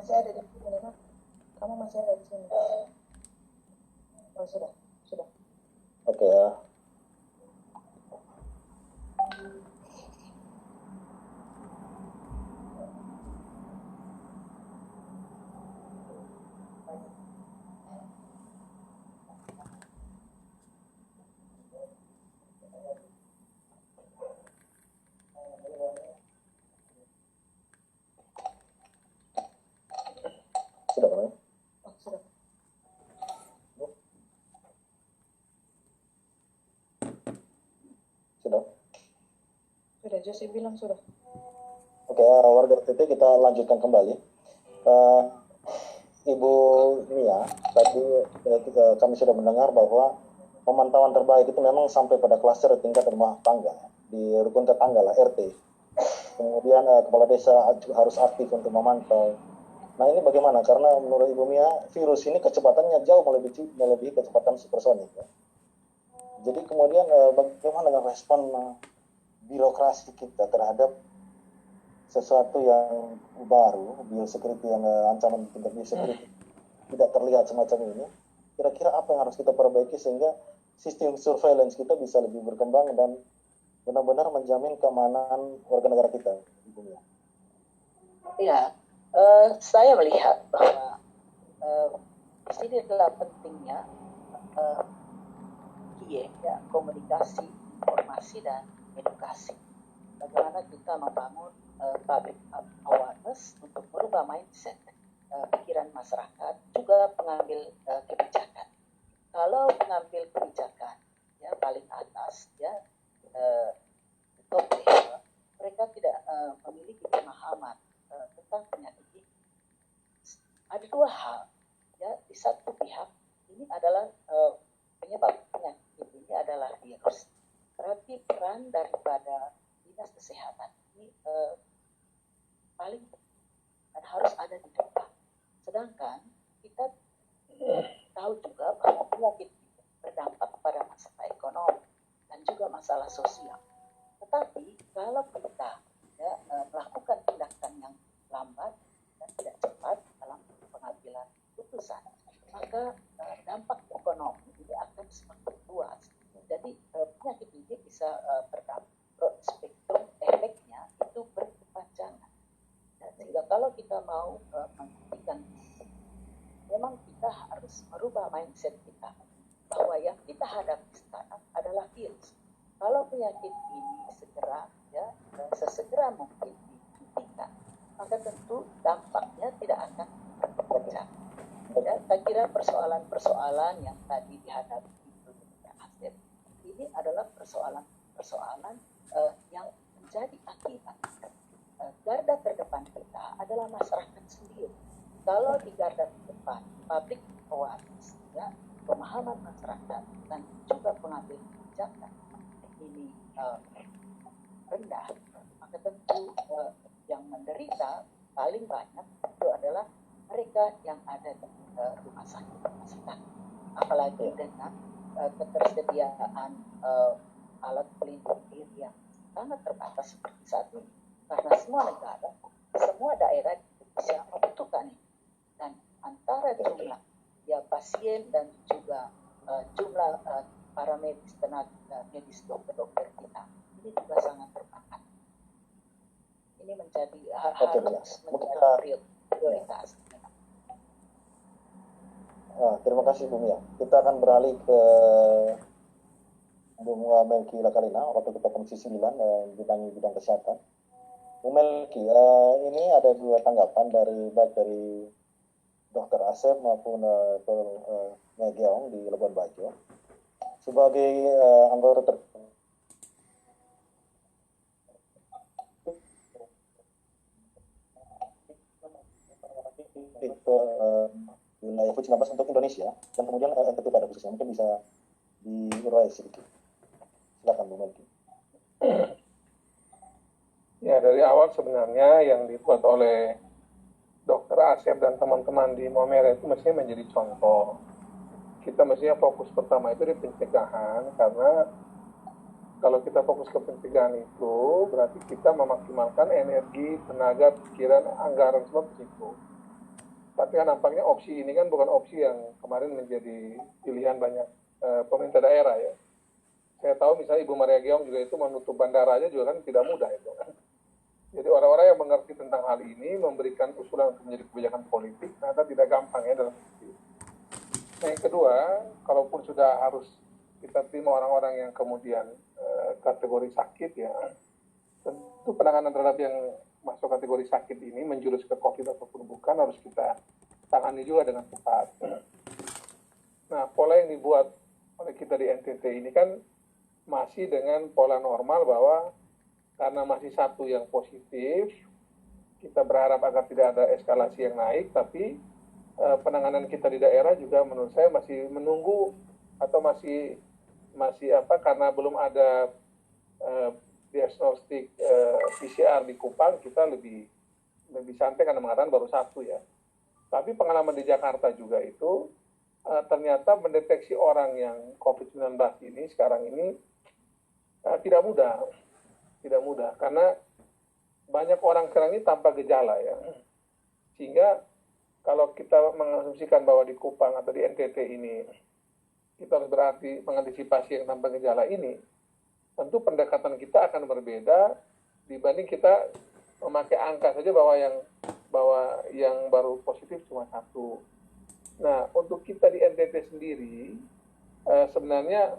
masih ada di sini kan? Kamu masih ada di sini. Oh sudah. Oke ya. Sudah kan? Oh sudah. Sudah, Jose bilang sudah. Oke, warga RTT kita lanjutkan kembali. Ibu Mia, tadi kami sudah mendengar bahwa pemantauan terbaik itu memang sampai pada klaster tingkat rumah tangga, di rukun tetangga lah, RT. Kemudian kepala desa harus aktif untuk memantau. Nah ini bagaimana? Karena menurut Ibu Mia, virus ini kecepatannya jauh melebihi kecepatan supersonik. Ya. Jadi kemudian bagaimana dengan respon birokrasi kita terhadap sesuatu yang baru, biosecurity yang ancaman tingkat biosecurity tidak terlihat semacam ini. Kira-kira apa yang harus kita perbaiki sehingga sistem surveillance kita bisa lebih berkembang dan benar-benar menjamin keamanan warga negara kita, Ibu Mia? Ya, saya melihat bahwa di sini adalah pentingnya komunikasi, informasi, dan edukasi. Bagaimana kita membangun public awareness untuk merubah mindset pikiran masyarakat, juga pengambil kebijakan. Kalau pengambil kebijakan ya paling atas ya top level, mereka tidak memiliki pemahaman tentang penyakit ini. Ada dua hal ya, di satu pihak ini adalah penyebab penyakit ini adalah virus. Berarti peran daripada dinas kesehatan ini paling dan harus ada di depan. Sedangkan kita tahu juga bahwa penyakit ini berdampak pada masalah ekonomi dan juga masalah sosial. Tetapi kalau kita melakukan tindakan yang lambat dan tidak cepat dalam pengambilan putusan, maka dampak ekonomi ini akan semakin luas. Jadi penyakit ini bisa berdampak, spektrum efeknya itu berkepanjangan. Sehingga kalau kita mau menghentikan, memang kita harus merubah mindset kita bahwa yang kita hadapi sekarang adalah virus. Kalau penyakit ini segera sesegera mungkin dihentikan, maka tentu dampaknya tidak akan berkepanjangan. Ya, saya kira persoalan-persoalan yang tadi dihadapi Asep ini adalah persoalan-persoalan yang menjadi akibat. Garda terdepan kita adalah masyarakat sendiri. Kalau di garda terdepan, public awareness, ya, pemahaman masyarakat dan juga pengambil kebijakan ini rendah, maka tentu yang menderita paling banyak itu adalah mereka yang ada di rumah sakit, apalagi dengan ketersediaan alat pelindung diri yang sangat terbatas seperti saat ini. Karena semua negara, semua daerah bisa membutuhkan ini. Dan antara jumlah pasien dan juga jumlah para medis, tenaga medis, dokter-dokter kita, ini juga sangat terbatas. Ini menjadi harus menjadi prioritas. Terima kasih Bu Mia. Kita akan beralih ke Bu Melki Lakalina, Wakil Ketua Komisi 9 bidang kesehatan. Bu Melki, ini ada dua tanggapan baik dari Dr. Asep maupun Megeong di Labuan Bajo. Sebagai anggota wilayah COVID-19 untuk Indonesia dan kemudian NTT pada khususnya, mungkin bisa diurai sedikit. Silakan Bu Melki. Ya, dari awal sebenarnya yang dibuat oleh Dr. Asep dan teman-teman di Momere itu mestinya menjadi contoh. Kita mestinya fokus pertama itu di pencegahan, karena kalau kita fokus ke pencegahan itu berarti kita memaksimalkan energi, tenaga, pikiran, anggaran semua ke situ. Tapi kan nampaknya opsi ini kan bukan opsi yang kemarin menjadi pilihan banyak pemerintah daerah ya. Saya tahu misalnya Ibu Maria Giong juga itu menutup bandara aja juga kan tidak mudah itu kan. Jadi orang-orang yang mengerti tentang hal ini memberikan usulan untuk menjadi kebijakan politik, ternyata tidak gampang ya dalam itu. Nah yang kedua, kalaupun sudah harus kita terima orang-orang yang kemudian kategori sakit ya, tentu penanganan terhadap yang masuk kategori sakit ini menjurus ke COVID ataupun bukan harus kita tangani juga dengan cepat. Nah pola yang dibuat oleh kita di NTT ini kan masih dengan pola normal bahwa karena masih satu yang positif, kita berharap agar tidak ada eskalasi yang naik, tapi penanganan kita di daerah juga menurut saya masih menunggu atau masih karena belum ada diagnostik PCR di Kupang, kita lebih santai karena mengatakan baru satu ya. Tapi pengalaman di Jakarta juga itu ternyata mendeteksi orang yang COVID-19 ini sekarang ini tidak mudah karena banyak orang sekarang ini tanpa gejala ya. Sehingga kalau kita mengasumsikan bahwa di Kupang atau di NTT ini kita harus berarti mengantisipasi yang tanpa gejala ini, tentu pendekatan kita akan berbeda dibanding kita memakai angka saja bahwa yang baru positif cuma satu. Nah, untuk kita di NTT sendiri sebenarnya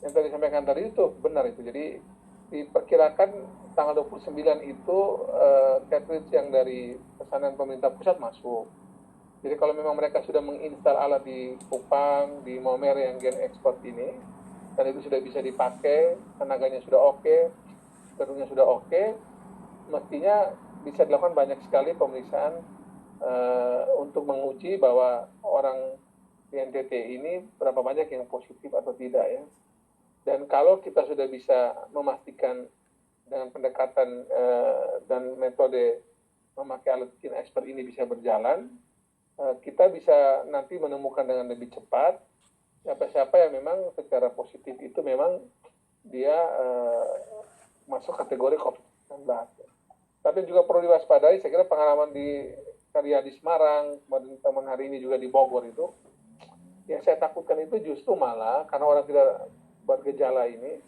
yang tadi disampaikan tadi itu benar itu. Jadi diperkirakan tanggal 29 itu cartridge yang dari pesanan pemerintah pusat masuk. Jadi kalau memang mereka sudah menginstal alat di Kupang, di Maumere yang gen ekspor ini, dan itu sudah bisa dipakai, tenaganya sudah oke, gedungnya sudah oke, mestinya bisa dilakukan banyak sekali pemeriksaan untuk menguji bahwa orang di NTT ini berapa banyak yang positif atau tidak ya. Dan kalau kita sudah bisa memastikan dengan pendekatan dan metode memakai alat gen ekspor ini bisa berjalan, kita bisa nanti menemukan dengan lebih cepat siapa-siapa yang memang secara positif itu memang dia masuk kategori COVID-19. Tapi juga perlu diwaspadai, saya kira pengalaman di Karya di Semarang, teman hari ini juga di Bogor itu, yang saya takutkan itu justru malah karena orang tidak bergejala ini,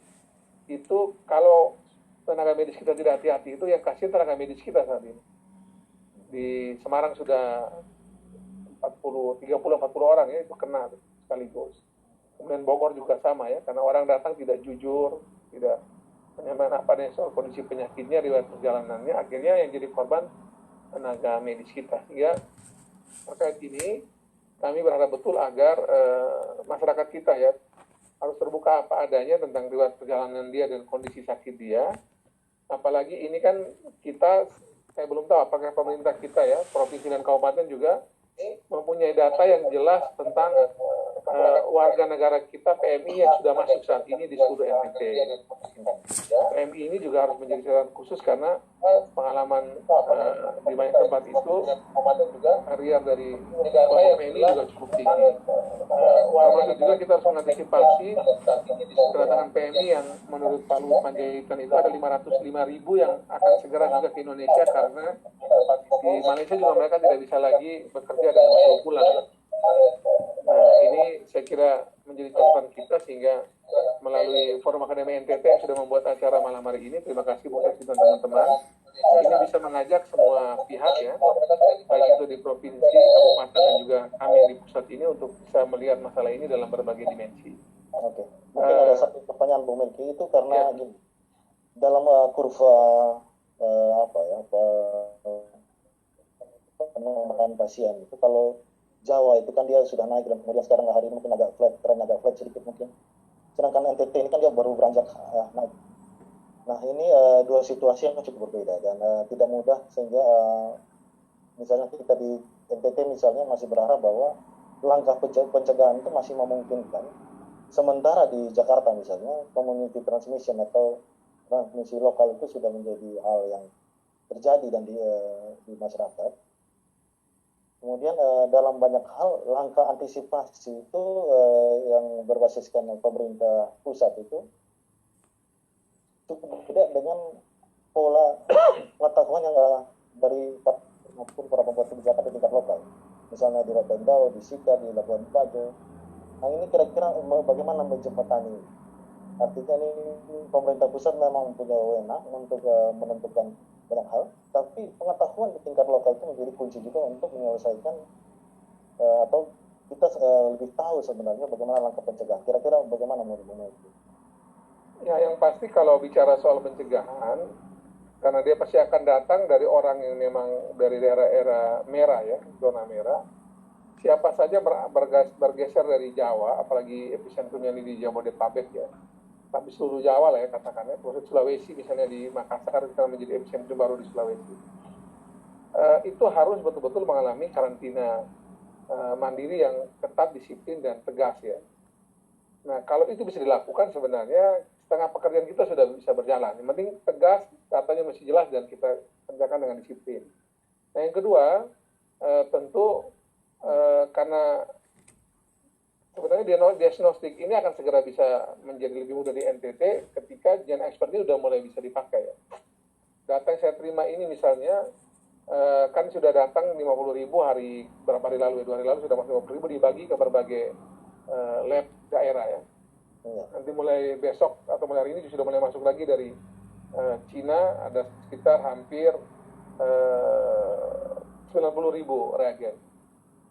itu kalau tenaga medis kita tidak hati-hati itu yang kasihan tenaga medis kita saat ini. Di Semarang sudah 30-40 orang ya itu kena sekaligus. Kemudian Bogor juga sama ya, karena orang datang tidak jujur, tidak menyampaikan apa soal kondisi penyakitnya, riwayat perjalanannya, akhirnya yang jadi korban tenaga medis kita. Sehingga terkait ini kami berharap betul agar masyarakat kita ya harus terbuka apa adanya tentang riwayat perjalanan dia dan kondisi sakit dia. Apalagi ini kan kita, saya belum tahu apakah pemerintah kita ya, provinsi dan kabupaten juga mempunyai data yang jelas tentang warga negara kita PMI yang sudah masuk saat ini di seluruh NTT. PMI ini juga harus menjadi catatan khusus karena pengalaman di banyak tempat itu harian dari PMI juga cukup tinggi. Termasuk juga kita harus mengantisipasi kedatangan PMI yang menurut Pak Luhut Panjaitan itu ada 505.000 yang akan segera juga ke Indonesia karena di Malaysia juga mereka tidak bisa lagi bekerja dan masuk pulang. Nah, ini saya kira menjadi catatan kita sehingga melalui Forum Akademi NTT yang sudah membuat acara malam hari ini, terima kasih Bu Presiden dan teman-teman, ini bisa mengajak semua pihak ya, baik itu di provinsi, kabupaten dan juga kami di pusat ini untuk bisa melihat masalah ini dalam berbagai dimensi. Oke. Mungkin ada satu pertanyaan Bu Melki itu karena gini, dalam kurva penambahan pasien itu kalau Jawa itu kan dia sudah naik dan kemudian sekarang hari ini mungkin agak flat, tren agak flat sedikit mungkin. Sedangkan NTT ini kan dia baru beranjak naik. Nah ini dua situasi yang cukup berbeda dan tidak mudah sehingga misalnya kita di NTT misalnya masih berharap bahwa langkah pencegahan itu masih memungkinkan. Sementara di Jakarta misalnya community transmission atau transmisi lokal itu sudah menjadi hal yang terjadi dan di masyarakat. Kemudian dalam banyak hal langkah antisipasi itu yang berbasiskan pemerintah pusat itu cukup berbeda dengan pola pengetahuan yang dari maupun para pembuat kebijakan di tingkat lokal. misalnya di Rotendao, di Sika, di Labuan Bajo. Nah ini kira-kira bagaimana menjembatani? Artinya ini pemerintah pusat memang punya wewenang untuk menentukan banyak hal, tapi pengetahuan di tingkat lokal itu menjadi kunci juga untuk menyelesaikan atau kita lebih tahu sebenarnya bagaimana langkah pencegahan. Kira-kira bagaimana menurut itu? Ya, yang pasti kalau bicara soal pencegahan, karena dia pasti akan datang dari orang yang memang dari daerah-daerah merah ya, zona merah. Siapa saja bergeser dari Jawa, apalagi epicentrumnya ini di Jabodetabek ya, tapi seluruh Jawa lah ya katakannya, terus Sulawesi misalnya di Makassar kita menjadi epicentrum baru di Sulawesi, itu harus betul-betul mengalami karantina mandiri yang ketat, disiplin dan tegas ya. Nah kalau itu bisa dilakukan sebenarnya setengah pekerjaan kita sudah bisa berjalan. Yang penting tegas, datanya masih jelas dan kita kerjakan dengan disiplin. Nah yang kedua tentu karena sebenarnya diagnostik ini akan segera bisa menjadi lebih mudah di NTT ketika gen expert ini sudah mulai bisa dipakai ya. Data yang saya terima ini misalnya kan sudah datang 50.000 hari berapa hari lalu ya, 2 hari lalu sudah masuk 50.000 dibagi ke berbagai lab daerah ya. Nanti mulai besok atau mulai hari ini sudah mulai masuk lagi dari Cina, ada sekitar hampir 90.000 reagen.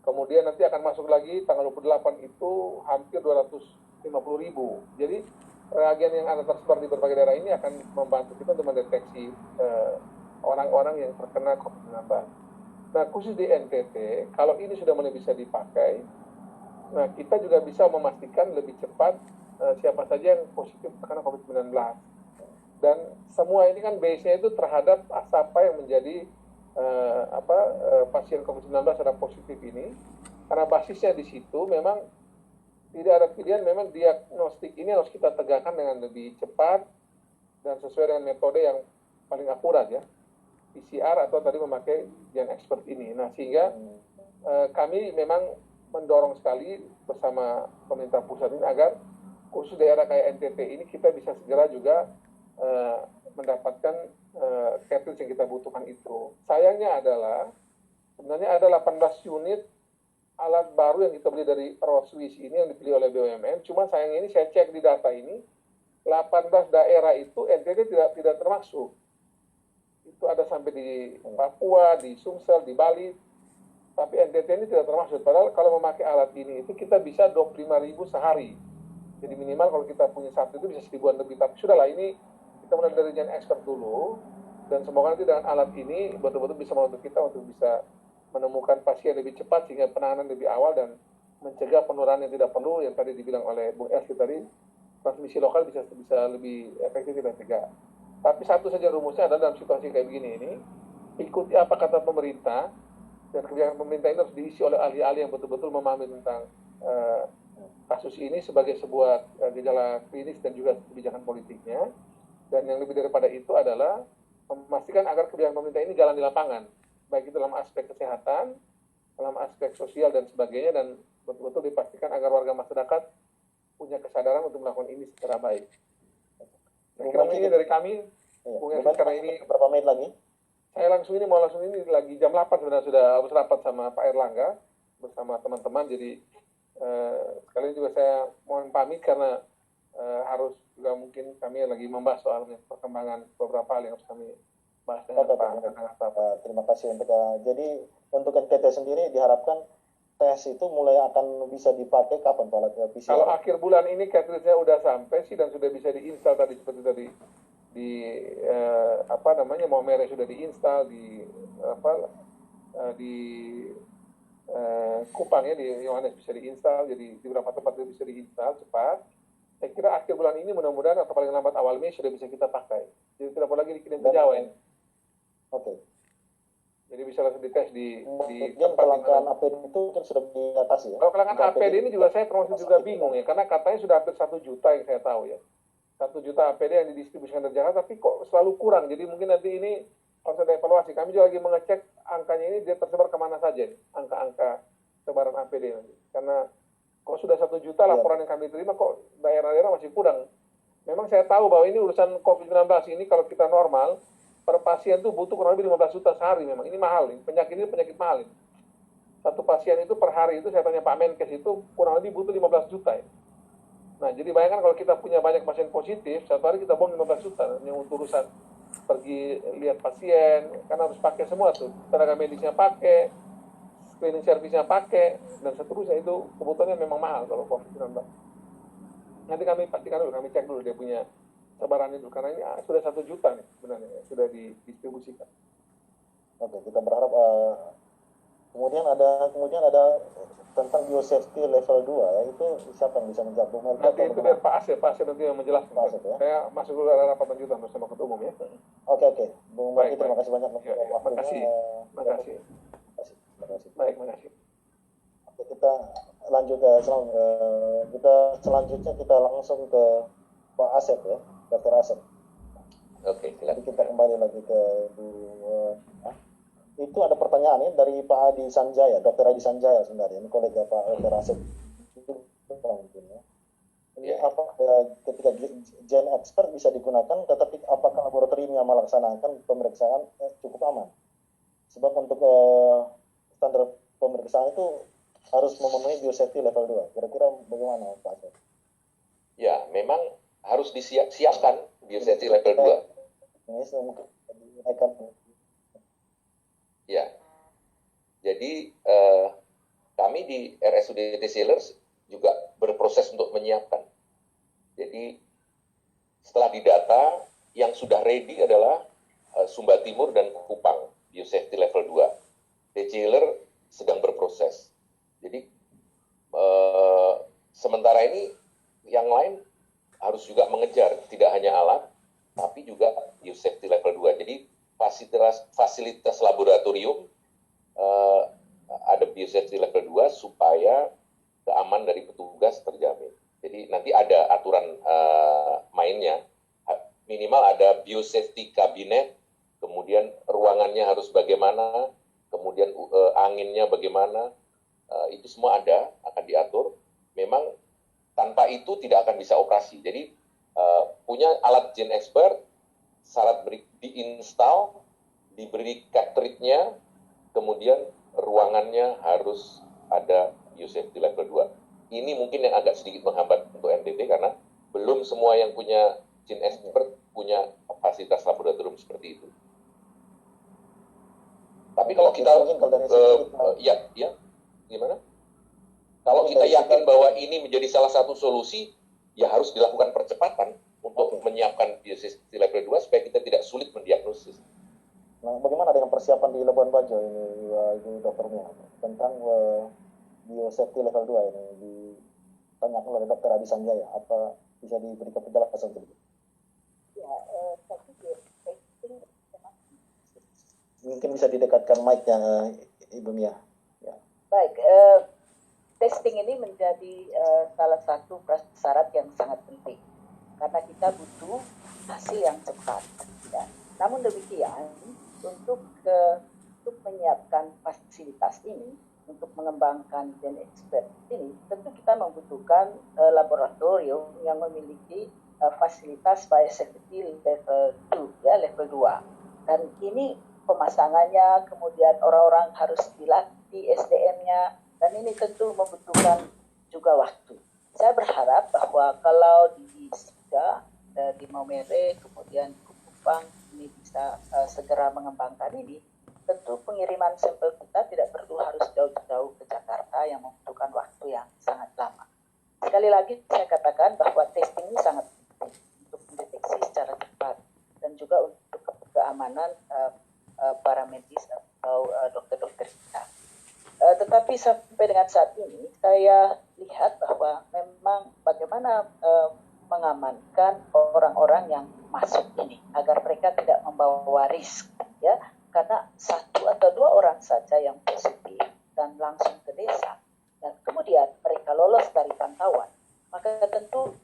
Kemudian nanti akan masuk lagi tanggal 28 itu hampir 250.000. Jadi reagen yang ada tersebar di berbagai daerah ini akan membantu kita untuk mendeteksi orang-orang yang terkena COVID-19. Nah khusus di NTT, kalau ini sudah mulai bisa dipakai, nah kita juga bisa memastikan lebih cepat siapa saja yang positif terkena COVID-19. Dan semua ini kan base-nya itu terhadap siapa yang menjadi pasien COVID-19 ada positif ini. Karena basisnya di situ memang tidak ada pilihan, memang diagnostik ini harus kita tegakkan dengan lebih cepat dan sesuai dengan metode yang paling akurat ya. PCR atau tadi memakai gen expert ini. Nah sehingga kami memang mendorong sekali bersama pemerintah pusat ini agar khusus daerah kayak NTT ini kita bisa segera juga mendapatkan cartridge yang kita butuhkan itu. Sayangnya adalah sebenarnya ada 18 unit alat baru yang kita beli dari Rolls-Royce ini yang dibeli oleh BUMN. Cuma sayangnya ini saya cek di data ini 18 daerah itu NTT tidak termasuk. Itu ada sampai di Papua, di Sumsel, di Bali, tapi NTT ini tidak termasuk. Padahal kalau memakai alat ini itu kita bisa 25.000 sehari. Jadi minimal kalau kita punya satu itu bisa 1.000-an lebih. Tapi sudahlah ini kita mulai dari gen expert dulu dan semoga nanti dengan alat ini betul-betul bisa membantu kita untuk bisa menemukan pasien lebih cepat sehingga penanganan lebih awal dan mencegah penularan yang tidak perlu yang tadi dibilang oleh Bung Elsi tadi, transmisi lokal bisa lebih efektif dan cegah. Tapi satu saja rumusnya adalah dalam situasi kayak begini ini, ikuti apa kata pemerintah, dan kebijakan pemerintah ini harus diisi oleh ahli-ahli yang betul-betul memahami tentang kasus ini sebagai sebuah gejala klinis dan juga kebijakan politiknya. Dan yang lebih daripada itu adalah memastikan agar kebijakan pemerintah ini jalan di lapangan, baik itu dalam aspek kesehatan, dalam aspek sosial dan sebagainya, dan betul-betul dipastikan agar warga masyarakat punya kesadaran untuk melakukan ini secara baik. Kira ini dari kami, karena ini berapa menit lagi? Saya langsung ini lagi jam 8 sebenarnya sudah harus rapat sama Pak Erlangga bersama teman-teman. Jadi sekali juga saya mohon pamit karena harus juga mungkin kami lagi membahas soal perkembangan beberapa hal yang harus kami bahas dengan Pak. Terima kasih jadi untuk NTT sendiri diharapkan tes itu mulai akan bisa dipakai kapan Pak alat PCR? Kalau akhir bulan ini cartridge-nya udah sampai sih dan sudah bisa diinstal tadi seperti tadi di Maumere sudah diinstal di Kupang ya, di Yohanes bisa diinstal, jadi di beberapa tempat itu bisa diinstal cepat. Saya kira akhir bulan ini mudah-mudahan atau paling lambat awal Mei sudah bisa kita pakai. Jadi tidak perlu lagi dikirim ke Jawa ini. Oke. Jadi bisa langsung dites di tempat kelangkaan APD itu kan sudah diatasi ya? Kalau kelangkaan APD ini juga saya termasuk juga bingung ya, karena katanya sudah hampir 1 juta yang saya tahu ya. 1 juta APD yang didistribusikan dari Jakarta, tapi kok selalu kurang. Jadi mungkin nanti ini harus ada evaluasi. Kami juga lagi mengecek angkanya ini dia tersebar kemana saja, angka-angka sebaran APD nanti. Karena kok sudah 1 juta laporan yang kami terima, kok daerah-daerah masih kurang. Memang saya tahu bahwa ini urusan COVID-19 ini kalau kita normal, per pasien tuh butuh kurang lebih 15 juta sehari memang. Ini mahal, penyakit ini penyakit mahal ini. satu pasien itu per hari itu saya tanya Pak Menkes itu kurang lebih butuh 15 juta ya. Nah, jadi bayangkan kalau kita punya banyak pasien positif, satu hari kita buang 15 juta. Yang untuk urusan pergi lihat pasien, kan harus pakai semua tuh. Tenaga medisnya pakai, cleaning service-nya pakai, dan seterusnya. Itu kebutuhannya memang mahal kalau COVID-19. Nanti kami pastikan dulu, kami cek dulu dia punya sebarannya dulu. Karena ini sudah 1 juta nih sebenarnya, sudah didistribusikan. Oke, kita berharap kemudian ada tentang biosafety level 2 ya, itu siapa yang bisa menjawab? Nanti itu biar Pak Asep nanti yang menjelaskan. Pak Asep, ya? Saya masuk dulu ada rapat lanjutan bersama Ketua Umum ya. Oke. Bung Melki, terima kasih banyak Ya, waktunya. makasih. Baik, makasih. Oke, kita lanjut selanjutnya kita langsung ke Pak Asep ya, Dr. Asep. Oke, silakan. Jadi kita kembali lagi ke itu ada pertanyaan ini dari Pak Adi Sanjaya, Dr. Adi Sanjaya sebenarnya, ini kolega Pak Dr. Asep. Itu mungkin ya. Ini apa ketika gen expert bisa digunakan, tetapi apakah laboratorium yang melaksanakan pemeriksaan cukup aman? Sebab untuk standar pemeriksaan itu harus memenuhi biosafety level 2. Kira-kira bagaimana Pak Asep? Ya, memang harus disiapkan biosafety level 2. Ini mungkin akan Ya. Jadi kami di RSUD Tessellers juga berproses untuk menyiapkan. Jadi setelah didata yang sudah ready adalah Sumba Timur dan Kupang biosafety level 2. Tessellers sedang berproses. Jadi sementara ini yang lain harus juga mengejar tidak hanya alat tapi juga biosafety level 2. Jadi fasilitas laboratorium ada biosafety level 2 supaya keamanan dari petugas terjamin. Jadi nanti ada aturan mainnya, minimal ada biosafety kabinet, kemudian ruangannya harus bagaimana, kemudian anginnya bagaimana, itu semua akan diatur. Memang tanpa itu tidak akan bisa operasi. Jadi punya alat gen expert, syarat diinstal, diberi cartridge-nya, kemudian ruangannya harus ada biosafety level 2. Ini mungkin yang agak sedikit menghambat untuk NTT karena belum semua yang punya gen expert punya fasilitas laboratorium seperti itu. Tapi kalau kita gimana? Kalau kita yakin bahwa ini menjadi salah satu solusi, ya harus dilakukan percepatan untuk menyiapkan biosafety level 2 supaya kita tidak sulit mendiagnosis. Nah, bagaimana dengan persiapan di Labuan Bajo ini, Ibu Dokternya, tentang biosafety level 2 ini ditanyakan oleh Dr. Adi Sanjaya, apa bisa diberikan penjelasan sedikit? Ya, saya pikir testing mungkin bisa didekatkan mic-nya, Ibu Mia. Ya. baik. Testing ini menjadi salah satu prasyarat yang sangat penting karena kita butuh hasil yang cepat. Ya. Namun demikian, untuk menyiapkan fasilitas ini, untuk mengembangkan gen expert ini, tentu kita membutuhkan laboratorium yang memiliki fasilitas biosafety level 2, ya, level 2. Dan ini pemasangannya, kemudian orang-orang harus dilatih SDM-nya, dan ini tentu membutuhkan juga waktu. Saya berharap bahwa kalau di SIGA, di Maumere, kemudian Kupang, ini bisa segera mengembangkan ini, tentu pengiriman sampel kita tidak perlu harus jauh-jauh ke Jakarta yang membutuhkan waktu yang sangat lama. Sekali lagi saya katakan bahwa testing ini sangat penting untuk mendeteksi secara cepat dan juga untuk keamanan para medis atau dokter-dokter kita. Tetapi sampai dengan saat ini saya lihat bahwa memang bagaimana mengamankan orang-orang yang masuk ini agar mereka tidak membawa risk, ya, karena 1 atau 2 orang saja yang positif dan langsung ke desa dan kemudian mereka lolos dari pantauan, maka tentu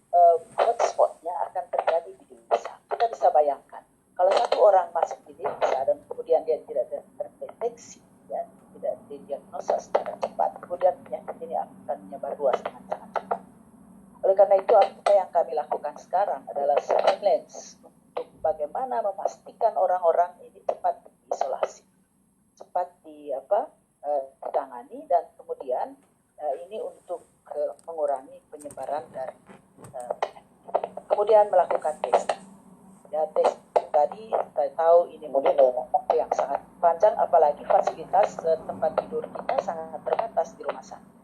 hotspotnya akan terjadi di desa. Kita bisa bayangkan kalau 1 orang masuk di desa dan kemudian dia tidak terdeteksi, ya, tidak didiagnosa secara cepat, kemudian penyakit ini akan menyebar luas dengan sangat cepat. Oleh karena itu, apa yang kami lakukan sekarang adalah surveillance untuk bagaimana memastikan orang-orang ini cepat diisolasi, cepat ditangani, dan kemudian ini untuk mengurangi penyebaran dari kemudian melakukan tes. Ya, tes tadi saya tahu ini mungkin waktu yang sangat panjang, apalagi fasilitas tempat tidur kita sangat terbatas di rumah sakit.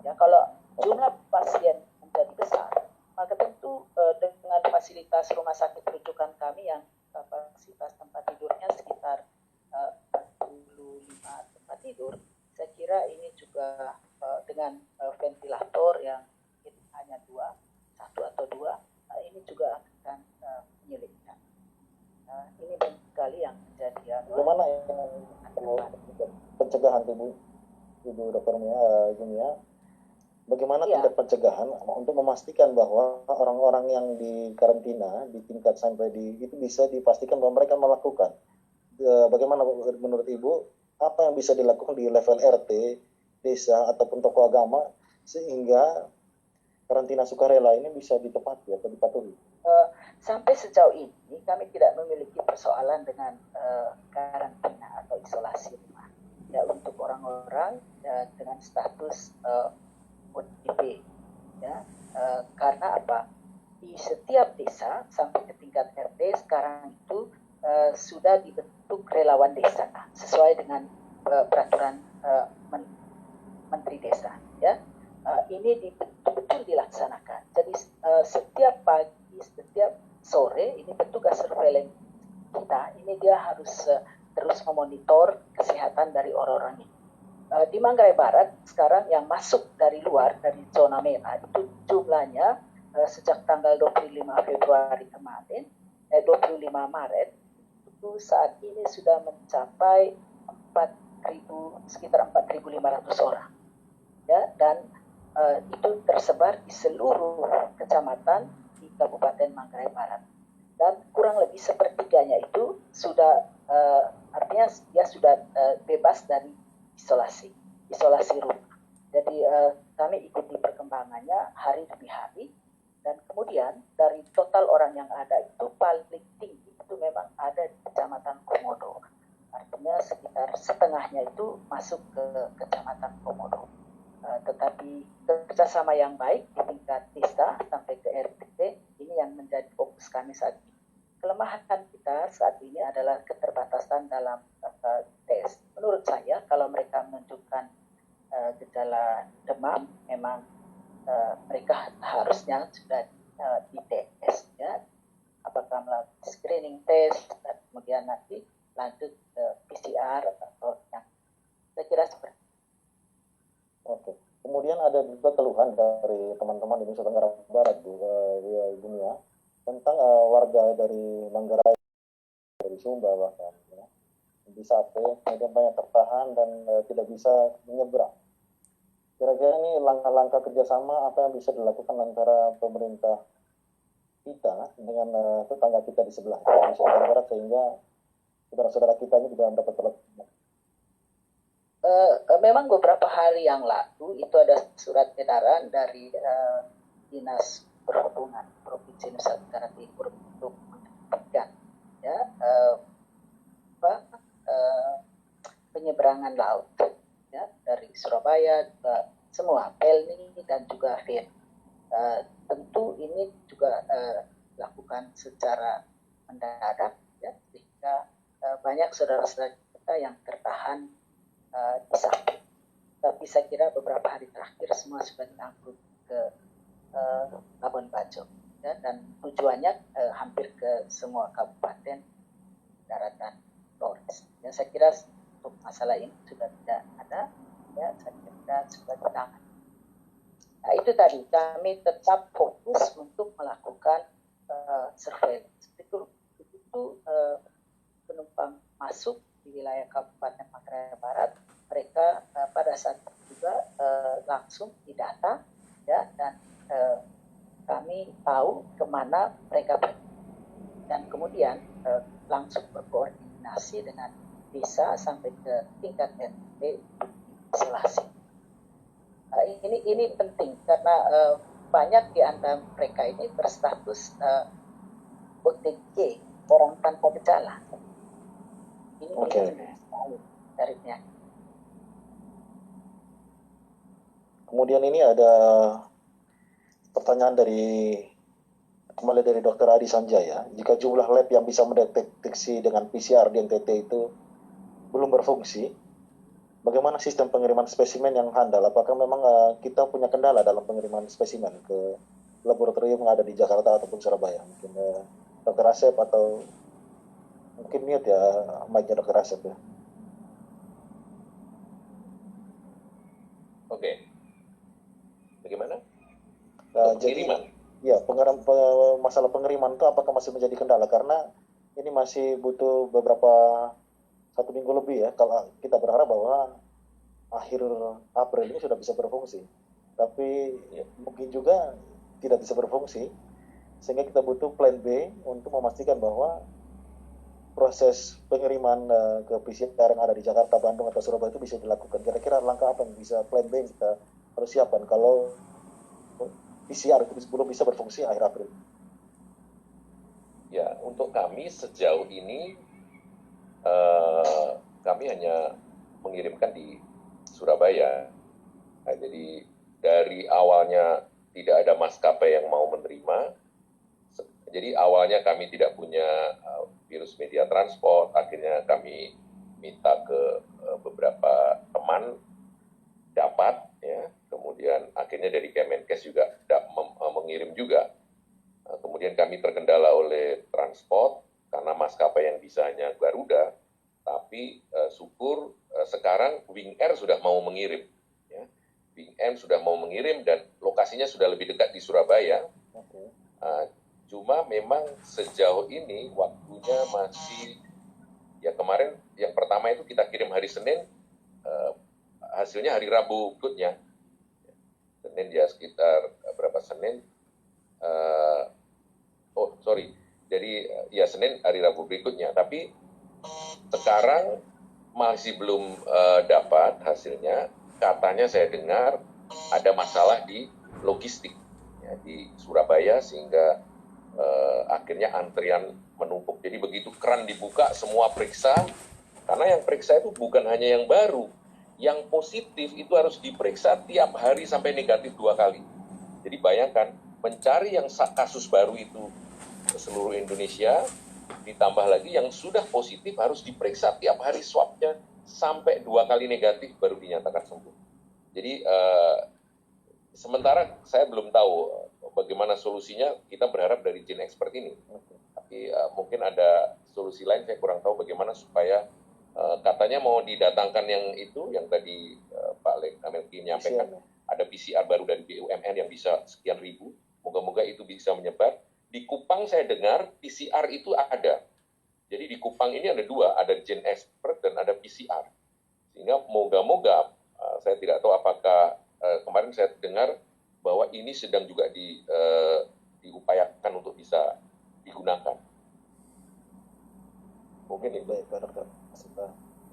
Ya, kalau jumlah pasien menjadi besar, maka tentu dengan fasilitas rumah sakit rujukan kami yang kapasitas tempat tidurnya sekitar 45 tempat tidur, saya kira ini juga dengan ventilator yang hanya satu atau dua, ini juga akan menyulitkan. Ini banyak sekali yang menjadi bagaimana pencegahan Ibu Dr. Mia, bagaimana tingkat pencegahan untuk memastikan bahwa orang-orang yang di karantina di tingkat sampai itu bisa dipastikan bahwa mereka melakukan. Bagaimana menurut Ibu, apa yang bisa dilakukan di level RT, desa ataupun tokoh agama sehingga karantina sukarela ini bisa ditepati atau dipatuhi? Sampai sejauh ini kami tidak memiliki persoalan dengan karantina atau isolasi rumah. Ya, untuk orang-orang dengan status ODP, ya, karena apa? Di setiap desa sampai ke tingkat RT sekarang itu sudah dibentuk relawan desa sesuai dengan peraturan Menteri Desa. Ya, ini betul-betul dilaksanakan. Jadi setiap pagi, setiap sore ini petugas surveillance kita ini dia harus terus memonitor kesehatan dari orang-orang ini. Di Manggarai Barat sekarang yang masuk dari luar, dari zona merah itu jumlahnya sejak tanggal 25 Februari kemarin, 25 Maret itu saat ini sudah mencapai sekitar 4.500 orang. Ya, dan itu tersebar di seluruh kecamatan di Kabupaten Manggarai Barat. Dan kurang lebih sepertiganya itu sudah artinya dia sudah bebas dari isolasi rumah. Jadi kami ikuti perkembangannya hari demi hari, dan kemudian dari total orang yang ada itu paling tinggi itu memang ada di Kecamatan Komodo. Artinya sekitar setengahnya itu masuk ke Kecamatan Komodo. Tetapi kerjasama yang baik di tingkat desa sampai ke RT ini yang menjadi fokus kami saat ini. Kelemahan kita saat ini adalah keterbatasan dalam tes. Menurut saya kalau mereka menunjukkan gejala demam, memang mereka harusnya sudah dites, ya. Apakah melalui screening test, dan kemudian nanti lanjut ke PCR atau yang saya kira seperti. Oke. Kemudian ada juga keluhan dari teman-teman di Nusa Tenggara Barat, Ibu Mia, tentang warga dari Manggarai, dari Sumba bahkan, ya, di Sape, kemudian banyak tertahan dan tidak bisa menyeberang. Kira-kira ini langkah-langkah kerjasama apa yang bisa dilakukan antara pemerintah kita dengan tetangga kita di sebelah di Nusa Tenggara Barat sehingga saudara-saudara kita ini juga dapat terlaksana? Memang beberapa hari yang lalu itu ada surat edaran dari Dinas Perhubungan Provinsi Nusa Tenggara Timur untuk menghentikan penyeberangan laut, ya, dari Surabaya ke semua Pelni dan juga Fir. Tentu ini juga dilakukan secara mendadak, ya, sehingga banyak saudara-saudara kita yang tertahan di sana. Tapi saya kira beberapa hari terakhir semua sudah diangkut ke Labuan Bajo, ya, dan tujuannya hampir ke semua kabupaten daratan Flores. Ya, saya kira untuk masalah ini sudah tidak ada, ya, saya kira sudah ditangani. Nah, itu tadi kami tetap fokus untuk melakukan surveillance. Begitu penumpang masuk di wilayah Kabupaten Manggarai Barat, mereka pada saat itu juga langsung didata, ya, dan kami tahu kemana mereka pergi, dan kemudian langsung berkoordinasi dengan desa sampai ke tingkat RT isolasi. Ini penting karena banyak di antara mereka ini berstatus OTG, orang tanpa gejala. Ini dari penyakit. Kemudian ini ada pertanyaan kembali dari Dr. Adi Sanjaya. Jika jumlah lab yang bisa mendeteksi dengan PCR di NTT itu belum berfungsi, bagaimana sistem pengiriman spesimen yang handal? Apakah memang kita punya kendala dalam pengiriman spesimen ke laboratorium yang ada di Jakarta ataupun Surabaya? Mungkin Dr. Asep atau mungkin mute ya mic-nya Dr. Asep ya. Oke. Bagaimana? Pengiriman. Ya, masalah pengiriman itu apakah masih menjadi kendala? Karena ini masih butuh beberapa 1 minggu lebih ya. Kalau kita berharap bahwa akhir April ini sudah bisa berfungsi, tapi mungkin juga tidak bisa berfungsi, sehingga kita butuh plan B untuk memastikan bahwa proses pengiriman ke PCR yang ada di Jakarta, Bandung, atau Surabaya itu bisa dilakukan. Kira-kira langkah apa yang bisa plan B yang kita harus siapkan kalau PCR itu belum bisa berfungsi akhir April? Ya, untuk kami sejauh ini kami hanya mengirimkan di Surabaya. Nah, jadi dari awalnya tidak ada maskapai yang mau menerima. Jadi awalnya kami tidak punya virus media transport, akhirnya kami minta ke beberapa teman dapat, ya. Kemudian akhirnya dari Kemenkes juga mengirim juga. Kemudian kami terkendala oleh transport karena maskapai yang bisa hanya Garuda, tapi syukur sekarang Wing Air sudah mau mengirim. Ya. Wing Air sudah mau mengirim dan lokasinya sudah lebih dekat di Surabaya. Cuma memang sejauh ini waktunya masih, ya kemarin yang pertama itu kita kirim hari Senin, hasilnya hari Rabu berikutnya. Senin ya sekitar berapa Senin? Jadi ya Senin hari Rabu berikutnya. Tapi sekarang masih belum dapat hasilnya. Katanya saya dengar ada masalah di logistik ya, di Surabaya sehingga akhirnya antrian menumpuk. Jadi begitu keran dibuka semua periksa, karena yang periksa itu bukan hanya yang baru, yang positif itu harus diperiksa tiap hari sampai negatif 2 kali. Jadi bayangkan, mencari yang kasus baru itu ke seluruh Indonesia, ditambah lagi yang sudah positif harus diperiksa tiap hari swabnya sampai 2 kali negatif baru dinyatakan sembuh. Jadi sementara saya belum tahu bagaimana solusinya, kita berharap dari Gen Expert ini. Tapi mungkin ada solusi lain, saya kurang tahu bagaimana supaya katanya mau didatangkan yang itu, yang tadi Pak Melki menyampaikan, ada PCR baru dari BUMN yang bisa sekian ribu, moga-moga itu bisa menyebar. Di Kupang saya dengar PCR itu ada. Jadi di Kupang ini ada 2, ada Gen Expert dan ada PCR. Sehingga moga-moga, saya tidak tahu apakah, kemarin saya dengar bahwa ini sedang juga diupayakan untuk bisa digunakan. Mungkin itu. Baik, Dokter.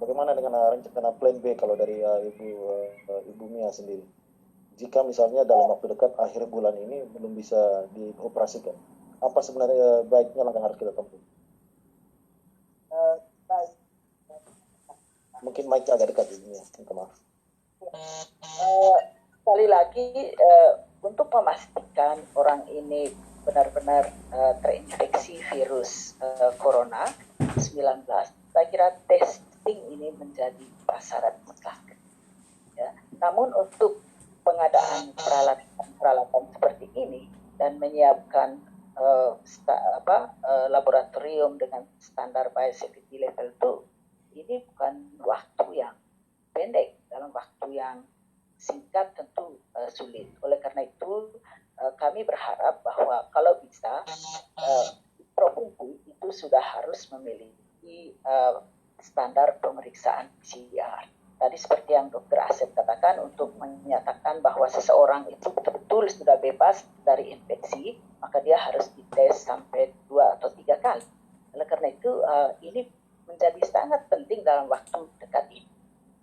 Bagaimana dengan rencana plan B kalau dari Ibu Mia sendiri? Jika misalnya dalam waktu dekat akhir bulan ini belum bisa dioperasikan, apa sebenarnya baiknya langkah yang harus kita tempuh? Baik. Mungkin mic agak dekat ini ya, minta maaf. Sekali lagi, untuk memastikan orang ini benar-benar terinfeksi virus corona 19, saya kira testing ini menjadi prasyarat mutlak. Ya. Namun untuk pengadaan peralatan seperti ini dan menyiapkan laboratorium dengan standar biosafety level 2, ini bukan waktu yang pendek, dalam waktu yang singkat tentu sulit. Oleh karena itu kami berharap bahwa kalau bisa provinsi itu sudah harus memiliki standar pemeriksaan PCR. Tadi seperti yang Dr. Asep katakan, untuk menyatakan bahwa seseorang itu betul-betul sudah bebas dari infeksi, maka dia harus dites sampai 2 atau 3 kali. Oleh karena itu ini menjadi sangat penting dalam waktu dekat ini.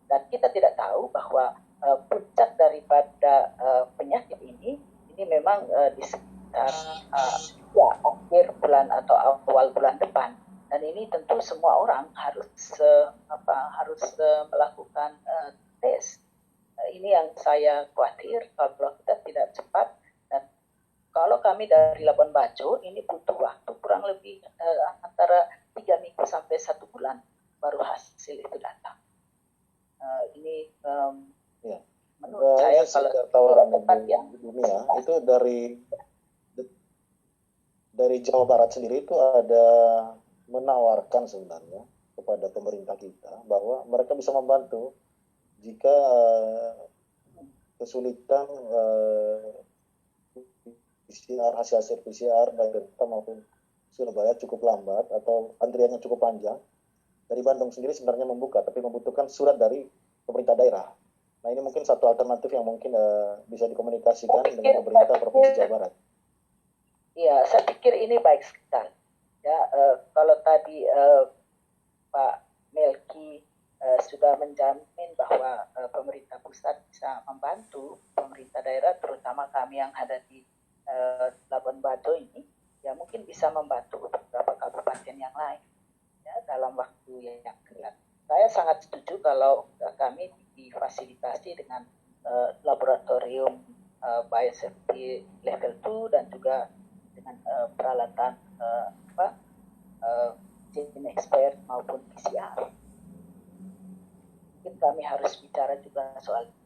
Dan kita tidak tahu bahwa puncak daripada penyakit ini memang di sekitar akhir bulan atau awal bulan depan. Dan ini tentu semua orang harus melakukan tes ini yang saya khawatir kalau kita tidak cepat, dan kalau kami dari Labuan Bajo ini butuh waktu kurang lebih antara 3 minggu sampai 1 bulan baru hasil itu datang. Ini Ya. menurut saya kalau tawaran tempat yang dunia itu dari Jawa Barat sendiri itu ada menawarkan sebenarnya kepada pemerintah kita bahwa mereka bisa membantu jika kesulitan PCR, hasil PCR baik Jakarta maupun Surabaya cukup lambat atau antriannya cukup panjang. Dari Bandung sendiri sebenarnya membuka, tapi membutuhkan surat dari pemerintah daerah. Nah ini mungkin satu alternatif yang mungkin bisa dikomunikasikan dengan pemerintah Provinsi Jawa Barat. Iya, saya pikir ini baik sekali. Ya, kalau tadi Pak Melki sudah menjamin bahwa pemerintah pusat bisa membantu pemerintah daerah, terutama kami yang ada di Labuan Bajo ini, ya mungkin bisa membantu beberapa kabupaten yang lain ya, dalam waktu yang dekat. Saya sangat setuju kalau kami difasilitasi dengan laboratorium biosafety level 2 dan juga dengan peralatan gene expert maupun PCR. Mungkin kami harus bicara juga soal itu.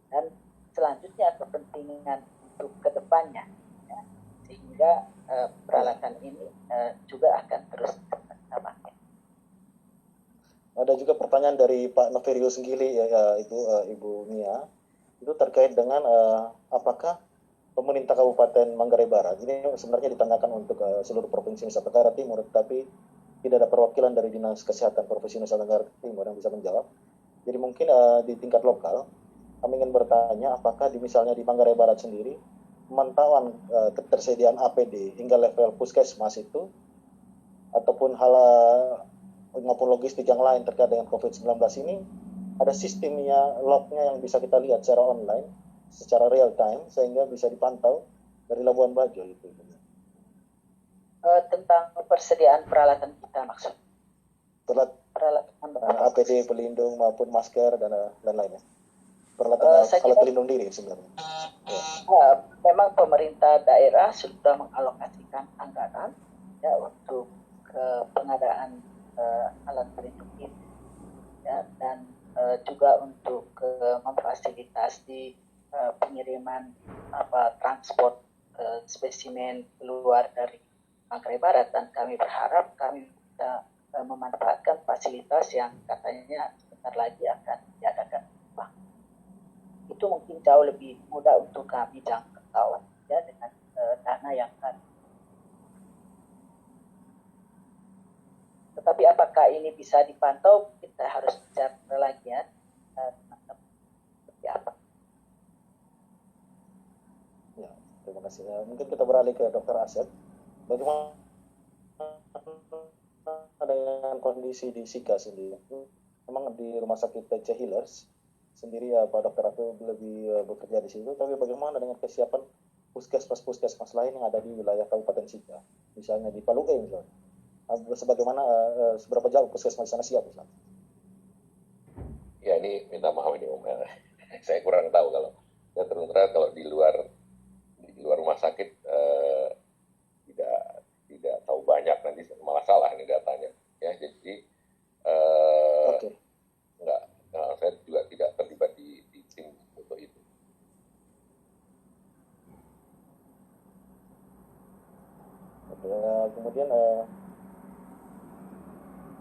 Dan selanjutnya kepentingan untuk kedepannya, ya, sehingga peralatan ini juga akan terus kita pakai. Ada juga pertanyaan dari Pak Noverius Senggili, Ibu Mia, itu terkait dengan apakah pemerintah Kabupaten Manggarai Barat ini sebenarnya ditanyakan untuk seluruh provinsi Nusa Tenggara Timur, tapi tidak ada perwakilan dari Dinas Kesehatan Provinsi Nusa Tenggara Timur yang bisa menjawab. Jadi mungkin di tingkat lokal kami ingin bertanya apakah misalnya di Manggarai Barat sendiri pemantauan ketersediaan APD hingga level puskesmas itu ataupun hal maupun logistik yang lain terkait dengan COVID-19 ini ada sistemnya, lognya yang bisa kita lihat secara online, secara real time sehingga bisa dipantau dari Labuan Bajo itu. Tentang persediaan peralatan kita maksud. Peralatan APD pelindung maupun masker dan lainnya. Peralatan alat pelindung diri sebenarnya. Memang pemerintah daerah sudah mengalokasikan anggaran ya untuk pengadaan alat pelindung diri ya, dan juga untuk memfasilitasi pengiriman transport spesimen keluar dari Manggarai Barat, dan kami berharap kami bisa memanfaatkan fasilitas yang katanya sebentar lagi akan diadakan. Itu mungkin jauh lebih mudah untuk kami jangkau ya dengan dana yang ada. Tetapi apakah ini bisa dipantau, kita harus bicara lagi ya. Seperti apa? Ya, terima kasih. Mungkin kita beralih ke Dr. Asep. Bagaimana dengan kondisi di SIKA sendiri? Memang di Rumah Sakit PC Healers sendiri ya Pak Dokter aku lebih bekerja di situ, tapi bagaimana dengan kesiapan puskesmas lain yang ada di wilayah Kabupaten SIKA, misalnya di Palu misalnya? Sebagaimana seberapa jauh puskesmas di sana siap misalnya? Ya ini minta maaf ini Om, saya kurang tahu kalau ya terus terang kalau di luar rumah sakit tidak tahu banyak, nanti malah salah ini datanya ya, jadi enggak, saya juga tidak terlibat di tim untuk itu. Kemudian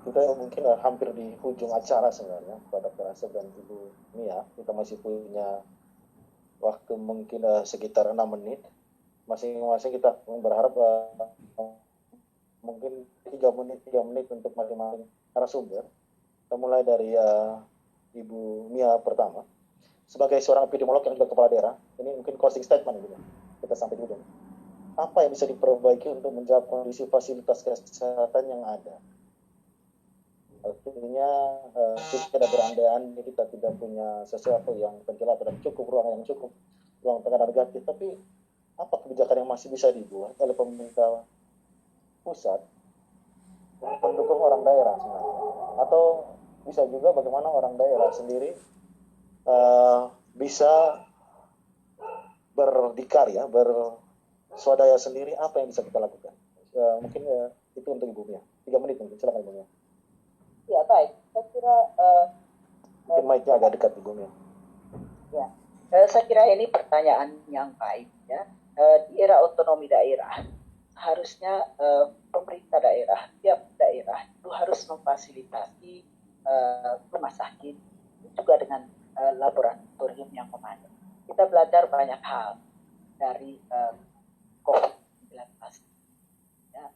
kita mungkin hampir di ujung acara sebenarnya Pak Dr. Asep dan Ibu Mia. Kita masih punya waktu mungkin sekitar 6 menit. Masing-masing kita berharap mungkin 3 menit untuk masing-masing narasumber. Kita mulai dari Ibu Mia pertama. Sebagai seorang epidemiolog yang juga kepala daerah, ini mungkin closing statement gitu. Kita sampai di ujung. Apa yang bisa diperbaiki untuk menjawab kondisi fasilitas kesehatan yang ada? Artinya kita tidak berandai-andai, kita tidak punya sesuatu yang penjelas dan cukup ruang tekanan negatif, tapi apa kebijakan yang masih bisa dibuat oleh pemerintah pusat untuk mendukung orang daerah sebenarnya? Atau bisa juga bagaimana orang daerah sendiri bisa berdikar ya, berswadaya sendiri apa yang bisa kita lakukan. Mungkin itu untuk Ibu Mia. 3 menit mungkin, silakan Ibu Mia. Ya baik, saya kira mungkin mic-nya agak dekat Ibu Mia. ya, saya kira ini pertanyaan yang baik ya. Di era otonomi daerah, harusnya pemerintah daerah, tiap daerah itu harus memfasilitasi rumah sakit juga dengan laboratorium yang memadai. Kita belajar banyak hal dari COVID-19. Ya,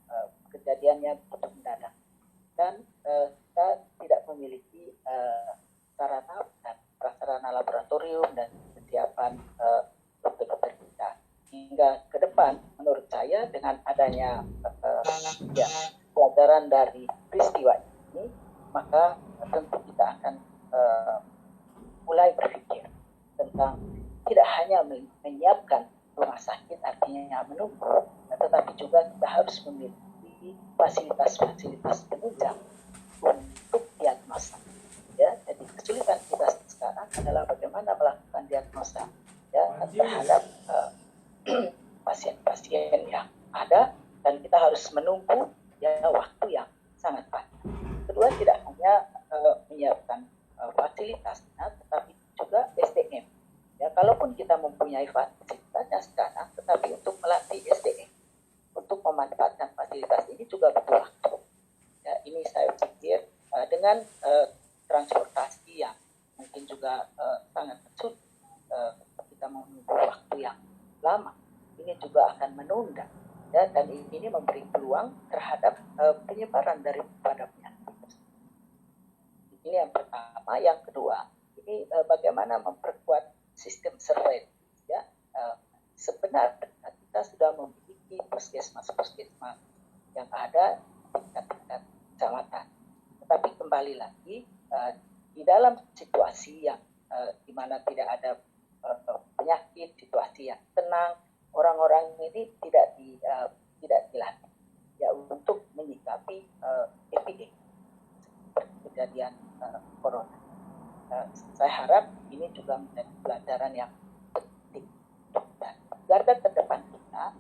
kejadiannya begitu mendadak dan kita tidak memiliki sarana dan prasarana laboratorium dan kesiapan dokter-dokter kita. Hingga ke depan, menurut saya dengan adanya pelajaran dari peristiwa ini, maka tentu kita akan mulai berpikir tentang tidak hanya menyiapkan rumah sakit, artinya menunggu, tetapi juga kita harus memiliki fasilitas-fasilitas penunjang untuk diagnosa. Ya, jadi kesulitan kita sekarang adalah bagaimana melakukan diagnosa ya terhadap pasien-pasien yang ada, dan kita harus menunggu ya waktu yang sangat panjang. Kedua, tidak hanya menyiapkan fasilitasnya, tetapi juga SDM. Ya, kalaupun kita mempunyai fasilitasnya sekarang, tetapi untuk melatih SDM untuk memanfaatkan fasilitas ini juga butuh waktu. Ya, ini saya pikir dengan transportasi yang mungkin juga sangat sulit, kita menunggu waktu yang lama, ini juga akan menunda ya, dan ini memberi peluang terhadap penyebaran daripada penyakit. Ini yang pertama. Yang kedua, ini bagaimana memperkuat sistem surveillance ya. Sebenarnya kita sudah memiliki puskesmas yang ada di tingkat kecamatan, tetapi kembali lagi di dalam situasi yang di mana tidak ada penyakit, situasi yang tenang, orang-orang ini tidak dilatih ya untuk menyikapi epidemi seperti kejadian corona. Saya harap ini juga menjadi pelajaran yang penting. Dan garda terdepan kita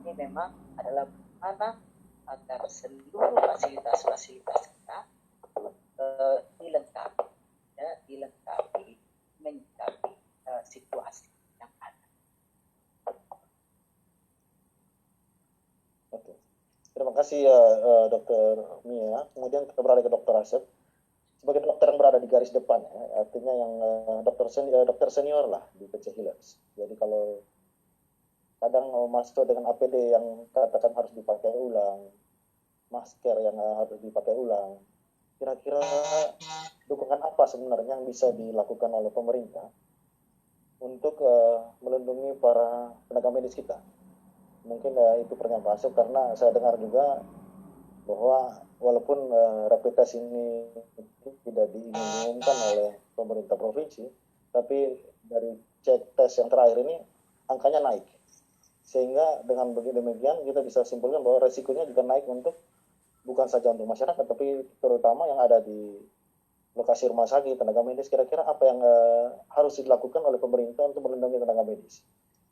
ini memang adalah bagaimana agar seluruh fasilitas-fasilitas kita dilengkapi, ya, menyikapi situasi yang ada. Oke. Terima kasih Dr. Mia. Kemudian kita beralih ke Dr. Asep. Sebagai dokter yang berada di garis depan, ya, artinya yang dokter senior lah di PC Hilux. Jadi kalau kadang masuk dengan APD yang katakan harus dipakai ulang, masker yang harus dipakai ulang, kira-kira dukungan apa sebenarnya yang bisa dilakukan oleh pemerintah untuk melindungi para tenaga medis kita? Mungkin itu pernyataan masuk karena saya dengar juga bahwa walaupun rapid test ini tidak diumumkan oleh pemerintah provinsi, tapi dari cek tes yang terakhir ini angkanya naik. Sehingga dengan demikian kita bisa simpulkan bahwa resikonya juga naik untuk bukan saja untuk masyarakat, tapi terutama yang ada di lokasi rumah sakit, tenaga medis. Kira-kira apa yang harus dilakukan oleh pemerintah untuk melindungi tenaga medis?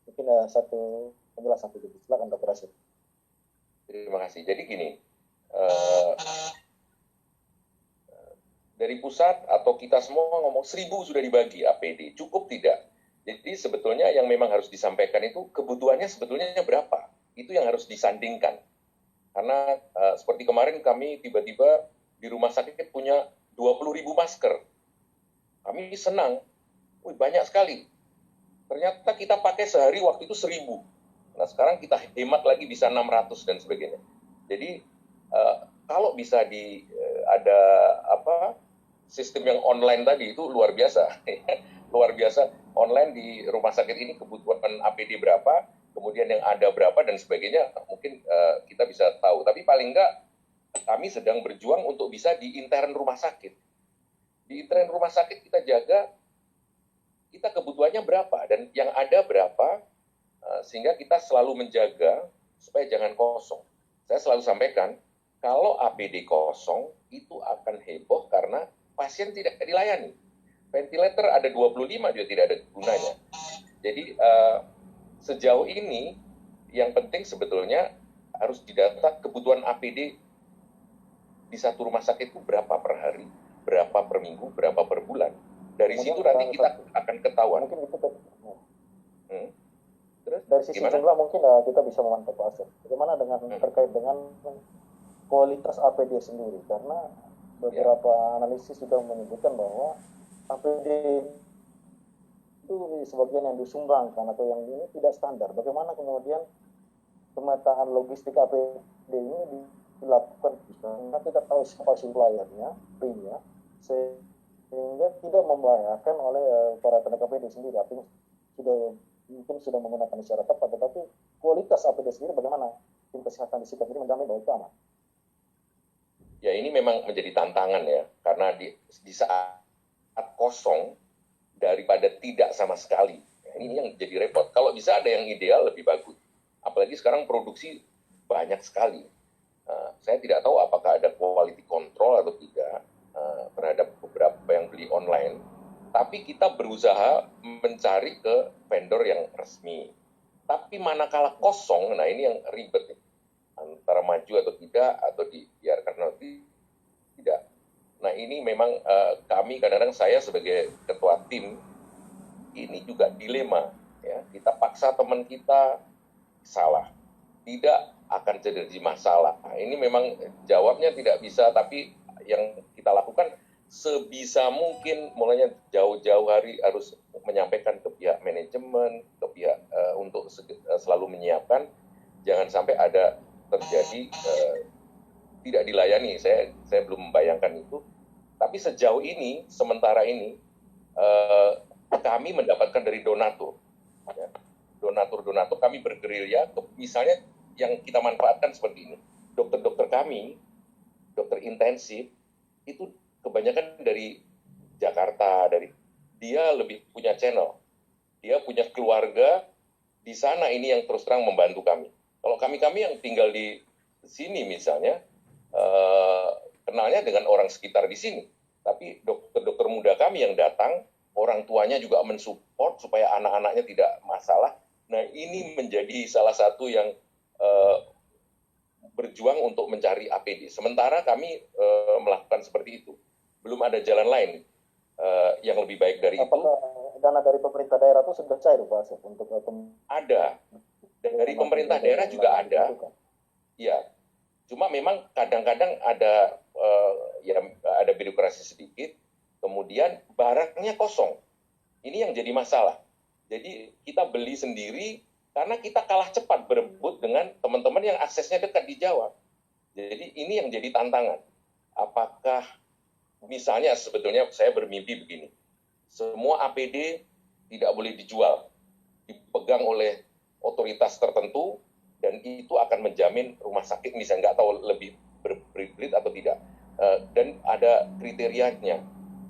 Mungkin satu penjelasan begitu. Silakan Dr. Asif. Terima kasih. Jadi gini, dari pusat atau kita semua ngomong 1.000 sudah dibagi APD, cukup tidak? Jadi sebetulnya yang memang harus disampaikan itu kebutuhannya sebetulnya berapa? Itu yang harus disandingkan. Karena seperti kemarin kami tiba-tiba di rumah sakit punya 20.000 masker. Kami senang, banyak sekali. Ternyata kita pakai sehari waktu itu 1.000. Nah sekarang kita hemat lagi bisa 600 dan sebagainya. Jadi kalau bisa ada sistem yang online tadi itu luar biasa. Luar biasa, online di rumah sakit ini kebutuhan APD berapa, kemudian yang ada berapa dan sebagainya, mungkin kita bisa tahu. Tapi paling enggak kami sedang berjuang untuk bisa di intern rumah sakit. Di intern rumah sakit kita jaga kita kebutuhannya berapa dan yang ada berapa, sehingga kita selalu menjaga supaya jangan kosong. Saya selalu sampaikan, kalau APD kosong, itu akan heboh karena pasien tidak dilayani. Ventilator ada 25 juga tidak ada gunanya. Jadi sejauh ini yang penting sebetulnya harus didata kebutuhan APD di satu rumah sakit itu berapa per hari, berapa per minggu, berapa per bulan. Dari Kemudian situ nanti kita akan ketahuan. Mungkin itu Terus dari sisi gimana? jumlah mungkin kita bisa memantau Pak Asep. Bagaimana dengan terkait dengan kualitas APD sendiri? Karena beberapa analisis juga menyebutkan bahwa APD itu sebagian yang disumbangkan atau yang ini tidak standar. Bagaimana kemudian pemetaan logistik APD ini dilakukan? Karena kita tahu siapa suppliernya, primnya, sehingga tidak membahayakan oleh para tenaga APD sendiri. Artinya mungkin sudah menggunakan secara tepat, tetapi kualitas APD sendiri bagaimana tim kesehatan di sekitar ini menjamin bahwa itu aman? Ya ini memang menjadi tantangan ya, karena di saat kosong daripada tidak sama sekali. Ini yang jadi repot. Kalau bisa ada yang ideal lebih bagus. Apalagi sekarang produksi banyak sekali. Saya tidak tahu apakah ada quality control atau tidak terhadap beberapa yang beli online. Tapi kita berusaha mencari ke vendor yang resmi. Tapi manakala kosong, nah ini yang ribet. Antara maju atau tidak, atau dibiarkan nanti tidak. Nah ini memang kami kadang-kadang saya sebagai ketua tim, ini juga dilema. Ya. Kita paksa teman kita salah. Tidak akan jadi masalah. Nah, ini memang jawabnya tidak bisa, tapi yang kita lakukan sebisa mungkin mulainya jauh-jauh hari harus menyampaikan ke pihak manajemen, ke pihak untuk selalu menyiapkan, jangan sampai ada terjadi tidak dilayani. Saya belum membayangkan itu, tapi sejauh ini, sementara ini kami mendapatkan dari donatur, ya. Donatur kami bergerilya, misalnya yang kita manfaatkan seperti ini, dokter-dokter kami, dokter intensif itu kebanyakan dari Jakarta, dia lebih punya channel, dia punya keluarga di sana, ini yang terus terang membantu kami. Kalau kami yang tinggal di sini misalnya, kenalnya dengan orang sekitar di sini, tapi dokter-dokter muda kami yang datang, orang tuanya juga mensupport supaya anak-anaknya tidak masalah. Nah ini menjadi salah satu yang berjuang untuk mencari APD. Sementara kami melakukan seperti itu. Belum ada jalan lain yang lebih baik dari itu. Dana dari pemerintah daerah itu sudah cair, Pak Asep, untuk ada. Dari pemerintah daerah juga ada. Ya. Cuma memang kadang-kadang ada ada birokrasi sedikit, kemudian barangnya kosong. Ini yang jadi masalah. Jadi kita beli sendiri karena kita kalah cepat berebut dengan teman-teman yang aksesnya dekat di Jawa. Jadi ini yang jadi tantangan. Apakah misalnya sebetulnya saya bermimpi begini, semua APD tidak boleh dijual, dipegang oleh otoritas tertentu, dan itu akan menjamin rumah sakit misalnya nggak tahu lebih berbelit atau tidak, dan ada kriterianya,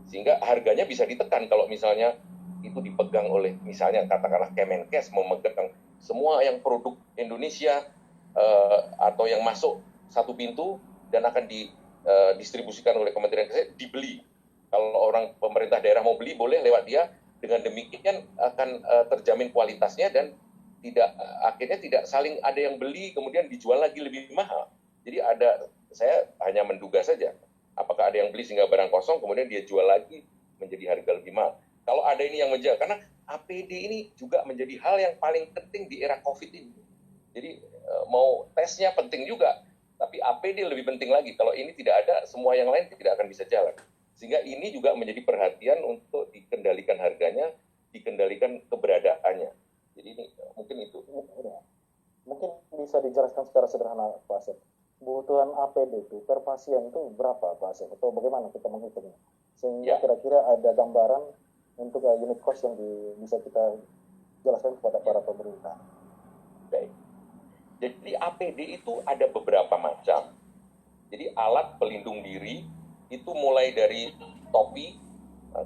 sehingga harganya bisa ditekan kalau misalnya itu dipegang oleh misalnya katakanlah Kemenkes memegang semua yang produk Indonesia atau yang masuk satu pintu dan akan didistribusikan oleh Kementerian Kesehatan, dibeli. Kalau orang pemerintah daerah mau beli, boleh lewat dia. Dengan demikian akan terjamin kualitasnya dan akhirnya tidak saling ada yang beli kemudian dijual lagi lebih mahal. Jadi saya hanya menduga saja. Apakah ada yang beli sehingga barang kosong kemudian dia jual lagi menjadi harga lebih mahal. Kalau ada ini yang menjual, karena APD ini juga menjadi hal yang paling penting di era COVID ini. Jadi mau tesnya penting juga, tapi APD lebih penting lagi. Kalau ini tidak ada, semua yang lain tidak akan bisa jalan. Sehingga ini juga menjadi perhatian untuk dikendalikan harganya, dikendalikan keberadaannya. Jadi ini mungkin itu. Mungkin bisa dijelaskan secara sederhana, Pak Asep. Kebutuhan APD itu per pasien itu berapa, Pak Asep? Atau bagaimana kita menghitungnya? Sehingga kira-kira ada gambaran untuk unit cost yang bisa kita jelaskan kepada para pemerintah. Baik. Jadi APD itu ada beberapa macam. Jadi alat pelindung diri itu mulai dari topi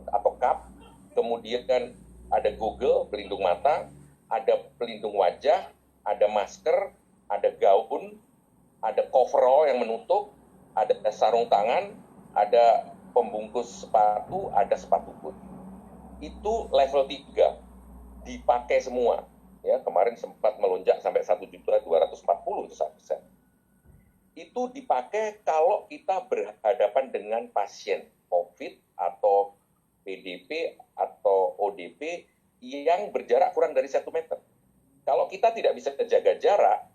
atau cap, kemudian ada goggle pelindung mata, ada pelindung wajah, ada masker, ada gaun, ada coverall yang menutup, ada sarung tangan, ada pembungkus sepatu, ada sepatu boot. itu level 3 dipakai semua. Ya, kemarin sempat melonjak sampai 1.240.000 itu 1%. Itu dipakai kalau kita berhadapan dengan pasien COVID atau PDP atau ODP yang berjarak kurang dari 1 meter. Kalau kita tidak bisa jaga jarak,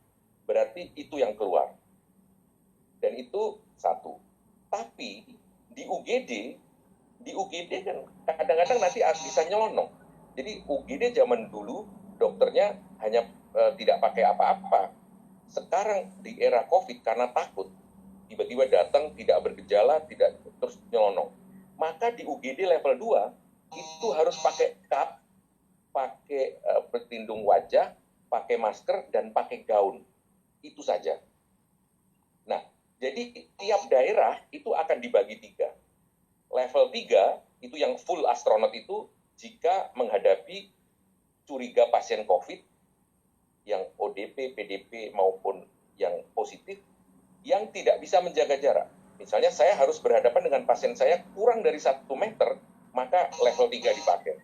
berarti itu yang keluar. Dan itu satu. Tapi di UGD kan kadang-kadang nanti bisa nyelonong. Jadi UGD zaman dulu dokternya hanya tidak pakai apa-apa. Sekarang di era COVID karena takut, tiba-tiba datang tidak bergejala, tidak terus nyelonong. Maka di UGD level 2 itu harus pakai cup, pakai pelindung wajah, pakai masker, dan pakai gaun. Itu saja. Nah, jadi tiap daerah itu akan dibagi 3. Level 3 itu yang full astronot itu jika menghadapi curiga pasien COVID yang ODP, PDP maupun yang positif yang tidak bisa menjaga jarak. Misalnya saya harus berhadapan dengan pasien saya kurang dari 1 meter, maka level 3 dipakai.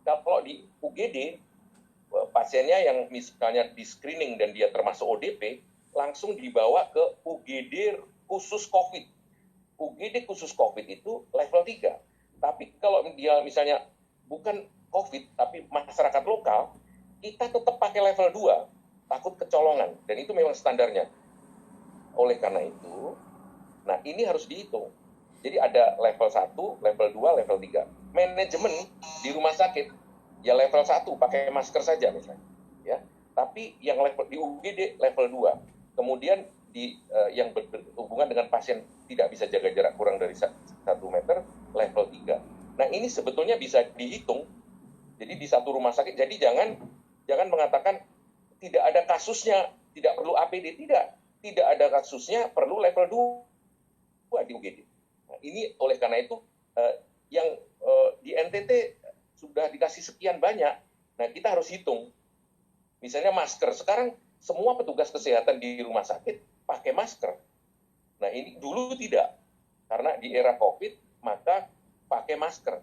Kalau di UGD, pasiennya yang misalnya di screening dan dia termasuk ODP, langsung dibawa ke UGD khusus COVID. UGD khusus COVID itu level 3. Tapi kalau dia misalnya bukan COVID, tapi masyarakat lokal, kita tetap pakai level 2, takut kecolongan. Dan itu memang standarnya. Oleh karena itu, nah ini harus dihitung. Jadi ada level 1, level 2, level 3. Manajemen di rumah sakit, ya level 1, pakai masker saja misalnya. Ya. Tapi yang level di UGD level 2. Kemudian yang berhubungan dengan pasien tidak bisa jaga jarak kurang dari 1 meter, level 3. Nah ini sebetulnya bisa dihitung. Jadi di satu rumah sakit, jadi jangan mengatakan tidak ada kasusnya, tidak perlu APD, tidak ada kasusnya, perlu level 2 di UGD. Nah, ini oleh karena itu yang di NTT sudah dikasih sekian banyak, nah kita harus hitung. Misalnya masker, sekarang semua petugas kesehatan di rumah sakit pakai masker. Nah ini dulu tidak, karena di era COVID maka pakai masker.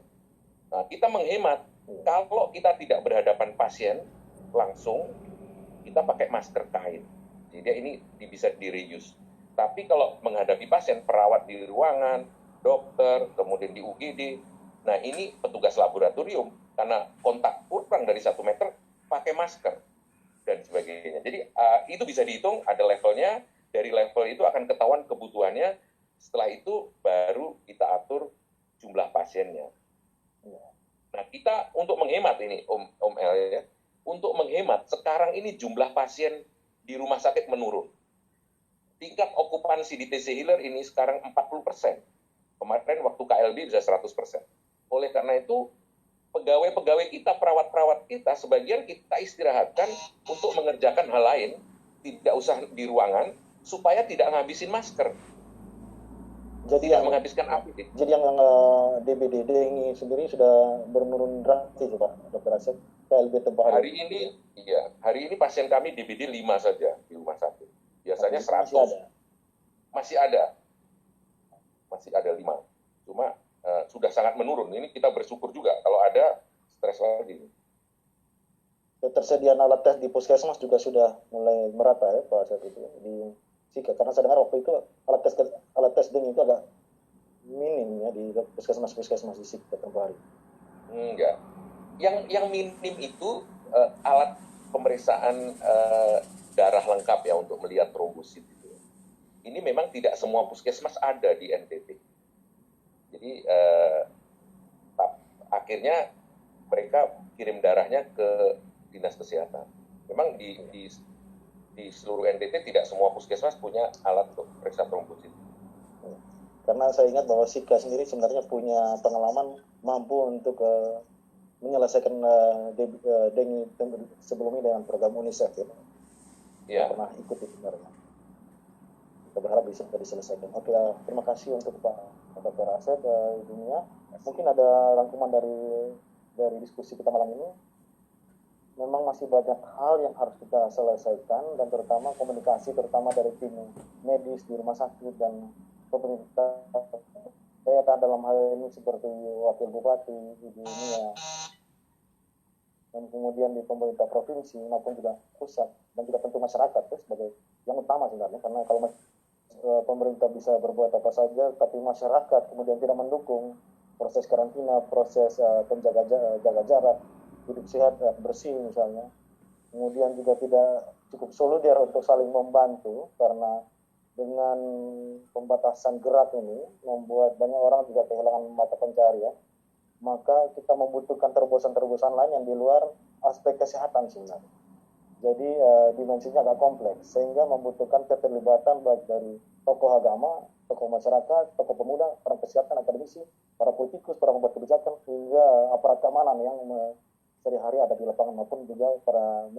Nah kita menghemat. Kalau kita tidak berhadapan pasien langsung, kita pakai masker kain. Jadi ini bisa di-reuse. Tapi kalau menghadapi pasien, perawat di ruangan, dokter, kemudian di UGD, nah ini petugas laboratorium, karena kontak kurang dari 1 meter, pakai masker, dan sebagainya. Jadi itu bisa dihitung, ada levelnya, dari level itu akan ketahuan kebutuhannya, setelah itu baru kita atur jumlah pasiennya. Nah, kita untuk menghemat ini, Om El ya, untuk menghemat, sekarang ini jumlah pasien di rumah sakit menurun. Tingkat okupansi di TC Healer ini sekarang 40%. Kemarin waktu KLB bisa 100%. Oleh karena itu, pegawai-pegawai kita, perawat-perawat kita, sebagian kita istirahatkan untuk mengerjakan hal lain, tidak usah di ruangan, supaya tidak ngabisin masker. Jadi tidak yang menghabiskan APD. Jadi yang DBD ini sendiri sudah menurun drastis, Pak Dr. Asep. KLB tempat hari ini pasien kami DBD 5 saja di rumah sakit. Biasanya 100. Masih ada 5. Cuma sudah sangat menurun. Ini kita bersyukur juga. Kalau ada stres lagi. Ketersediaan alat tes di puskesmas juga sudah mulai merata ya Pak Asep itu di Sika. Karena saya dengar waktu itu alat tes dengue itu agak minim ya di puskesmas di Sika tempat hari. Enggak. Yang minim itu alat pemeriksaan darah lengkap ya untuk melihat trombosit itu. Ini memang tidak semua puskesmas ada di NTT. Jadi akhirnya mereka kirim darahnya ke dinas kesehatan. Memang di seluruh NTT tidak semua puskesmas punya alat untuk periksa trombosit. Karena saya ingat bahwa Sika sendiri sebenarnya punya pengalaman mampu untuk menyelesaikan dengue sebelumnya dengan program UNICEF ya. Ya. Pernah ikut itu sebenarnya. Kita berharap bisa diselesaikan. Oke, terima kasih untuk Pak Dr. Asep Dunia. Mungkin ada rangkuman dari diskusi kita malam ini. Memang masih banyak hal yang harus kita selesaikan dan terutama komunikasi terutama dari tim medis di rumah sakit dan pemerintah Saya dalam hal ini seperti wakil bupati, ibu Nia, dan kemudian di pemerintah provinsi maupun juga pusat dan juga tentu masyarakat itu sebagai yang utama sebenarnya, karena kalau pemerintah bisa berbuat apa saja tapi masyarakat kemudian tidak mendukung proses karantina, proses jaga jarak, hidup sehat, bersih misalnya, kemudian juga tidak cukup solider untuk saling membantu, karena dengan pembatasan gerak ini membuat banyak orang juga kehilangan mata pencarian, maka kita membutuhkan terobosan-terobosan lain yang di luar aspek kesehatan sebenarnya. Jadi dimensinya agak kompleks, sehingga membutuhkan keterlibatan baik dari tokoh agama, tokoh masyarakat, tokoh pemuda, para kesehatan, akademisi, para politikus, para pembuat kebijakan, hingga aparat keamanan yang sehari-hari ada di lapangan, maupun juga para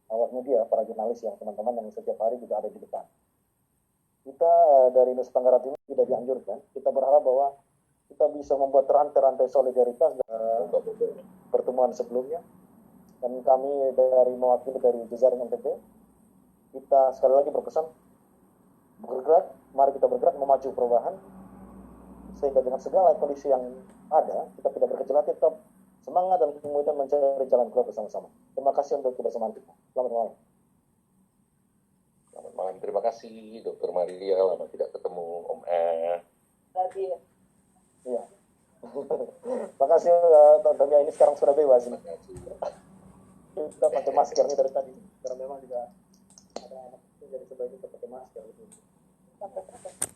awak media, para jurnalis yang teman-teman yang setiap hari juga ada di depan. Kita dari Nusa Tenggara Timur tidak dianjurkan. Kita berharap bahwa kita bisa membuat rantai-rantai solidaritas pertemuan sebelumnya, dan kami dari mewakili dari jajaran NTB, kita sekali lagi berpesan bergerak, mari kita bergerak memaju perubahan, sehingga dengan segala kondisi yang ada kita tidak berkecil hati, tetap semangat dan kemudian mencari jalan keluar bersama-sama. Terima kasih untuk kebersamaan kita. Selamat malam. Selamat malam, terima kasih Dr. Maria, lama tidak ketemu Om Tadi Iya. Terima kasih Tante Mia, ini sekarang sudah bebas ini. Kita pakai masker nih dari tadi. Karena memang juga ada anak itu, jadi sebaiknya kita pakai masker.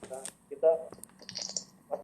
Nah, kita